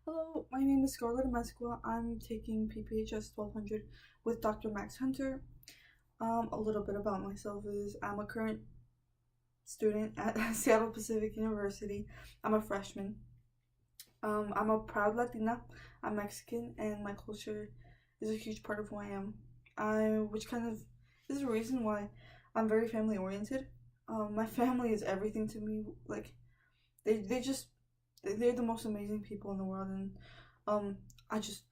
Hello, my name is Scarlett Amezcua. I'm taking PPHS 1200 with Dr. Max Hunter. A little bit about myself is I'm a current student at Seattle Pacific University. I'm a freshman. I'm a proud Latina. I'm Mexican, and my culture is a huge part of who I am. Which kind of is the reason why I'm very family oriented. My family is everything to me. Like they just they're the most amazing people in the world, and um I just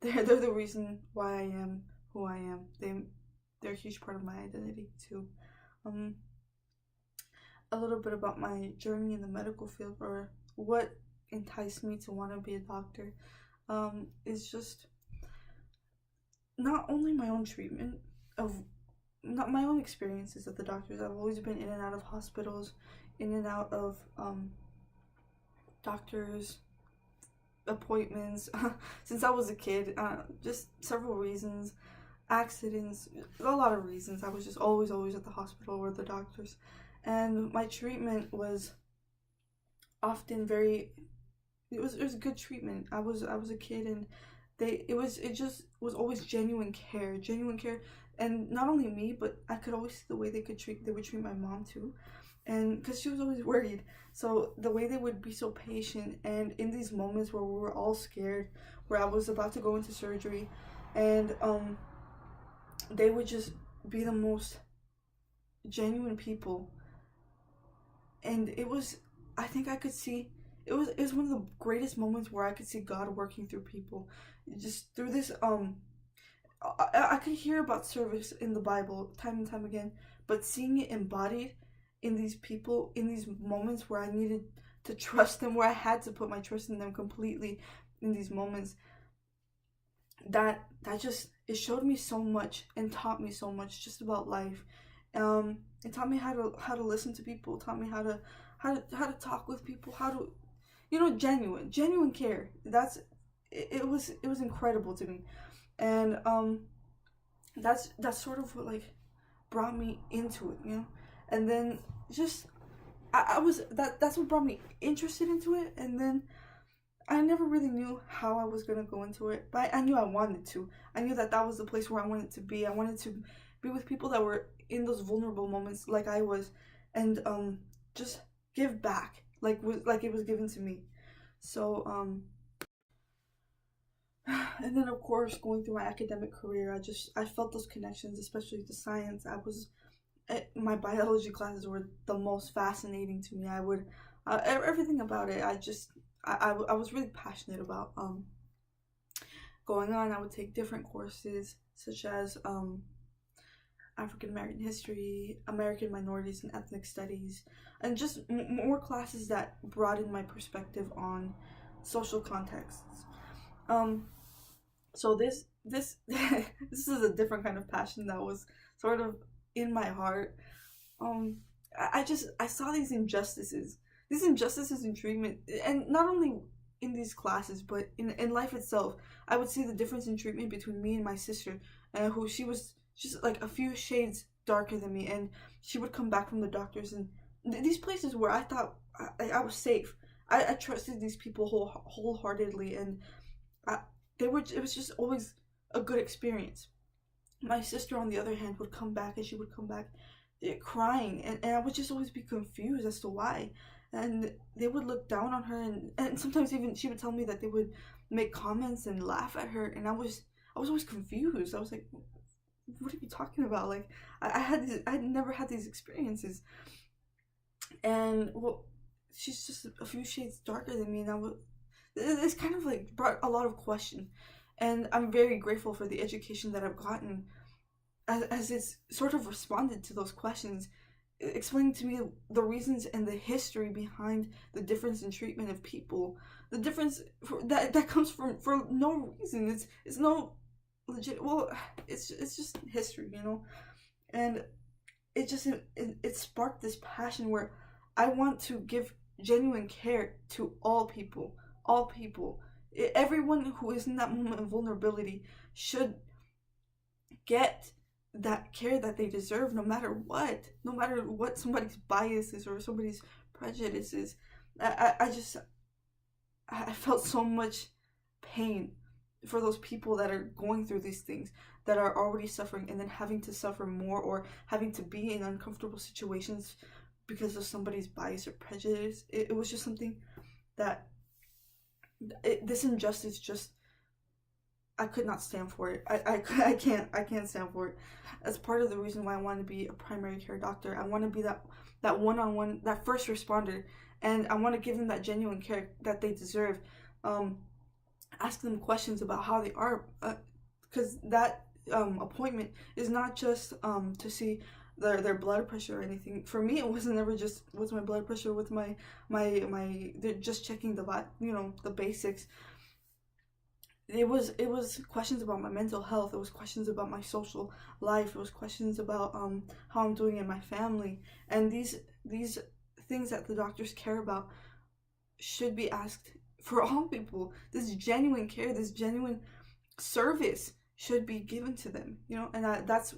they're the reason why I am who I am. They're a huge part of my identity too. Um, a little bit about my journey in the medical field, or what enticed me to want to be a doctor, is just not only my own treatment of not my own experiences at the doctors. I've always been in and out of hospitals, in and out of doctors appointments since I was a kid. Just several reasons, accidents, a lot of reasons. I was just always at the hospital or the doctors, and my treatment was often very. It was good treatment. I was a kid, and it just was always genuine care, and not only me, but I could always see the way they would treat my mom too, and because she was always worried. So the way they would be so patient, and in these moments where we were all scared, where I was about to go into surgery, and they would just be the most genuine people, and I think I could see. It was one of the greatest moments where I could see God working through people, just through this. I could hear about service in the Bible time and time again, but seeing it embodied in these people, in these moments where I needed to trust them, where I had to put my trust in them completely, in these moments, that just it showed me so much and taught me so much just about life. It taught me how to listen to people, taught me how to talk with people, how to genuine care. It was incredible to me, and that's sort of what like brought me into it. And then just I was that's what brought me interested into it, and then I never really knew how I was gonna go into it, but I knew I wanted to. I knew that was the place where I wanted to be. I wanted to be with people that were in those vulnerable moments, like I was, and just give back, like it was given to me. So and then of course going through my academic career, I felt those connections, especially to science. My biology classes were the most fascinating to me. I would everything about it. I was really passionate about going on. I would take different courses such as African American history, American minorities and ethnic studies, and just more classes that broaden my perspective on social contexts. Um, so this this is a different kind of passion that was sort of in my heart. um I saw these injustices in treatment, and not only in these classes but in life itself. I would see the difference in treatment between me and my sister, who she was just like a few shades darker than me, and she would come back from the doctors, and these places where I thought I was safe. I trusted these people wholeheartedly, and I, it was just always a good experience. My sister, on the other hand, would come back, and she would come back crying, and I would just always be confused as to why. And they would look down on her, and sometimes even she would tell me that they would make comments and laugh at her, and I was always confused. I was like, what are you talking about? Like, I had never had these experiences, and well, she's just a few shades darker than me, and it's kind of like brought a lot of question, and I'm very grateful for the education that I've gotten, as it's sort of responded to those questions, explaining to me the reasons and the history behind the difference in treatment of people, the difference that comes from for no reason. It's no legit. Well, it's just history. And it sparked this passion where I want to give genuine care to all people, all people. Everyone who is in that moment of vulnerability should get that care that they deserve, no matter what somebody's biases or somebody's prejudices. I just I felt so much pain for those people that are going through these things, that are already suffering and then having to suffer more, or having to be in uncomfortable situations because of somebody's bias or prejudice. It was just something that this injustice just, I could not stand for it. I can't stand for it. That's part of the reason why I want to be a primary care doctor. I want to be that one-on-one, that first responder, and I want to give them that genuine care that they deserve. Ask them questions about how they are, because that appointment is not just to see their blood pressure or anything. For me, it wasn't ever just what's my blood pressure, what's my they're just checking the basics. It was questions about my mental health. It was questions about my social life. It was questions about how I'm doing in my family. And these things that the doctors care about should be asked for all people. This genuine care, this genuine service should be given to them, and that's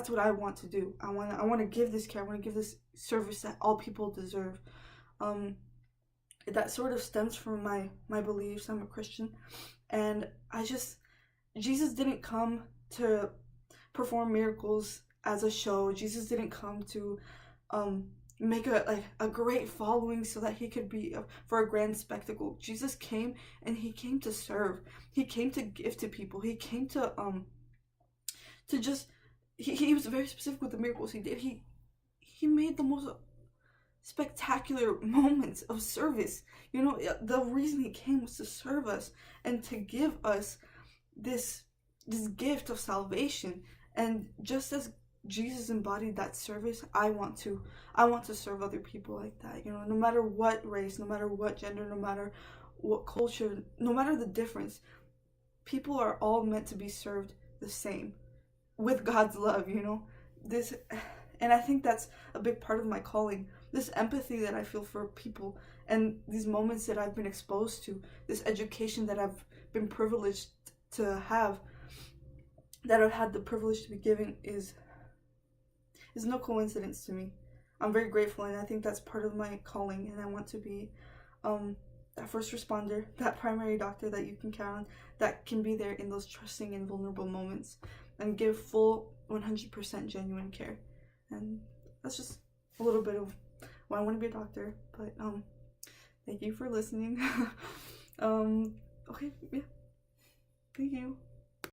what I want to do. I want to give this care. I want to give this service that all people deserve. That sort of stems from my beliefs. I'm a Christian, and Jesus didn't come to perform miracles as a show. Jesus didn't come to make a great following so that he could be for a grand spectacle. Jesus came, and he came to serve. He came to give to people. He came to just he was very specific with the miracles he did. He made the most spectacular moments of service. The reason he came was to serve us and to give us this gift of salvation. And just as Jesus embodied that service, I want to serve other people like that. No matter what race, no matter what gender, no matter what culture, no matter the difference, people are all meant to be served the same with God's love. This, and I think that's a big part of my calling. This empathy that I feel for people, and these moments that I've been exposed to, this education that I've been privileged to have, that I've had the privilege to be given, is no coincidence to me. I'm very grateful, and I think that's part of my calling, and I want to be that first responder, that primary doctor that you can count on, that can be there in those trusting and vulnerable moments and give full 100% genuine care. And that's just a little bit of why I want to be a doctor. But thank you for listening. Okay, yeah, thank you.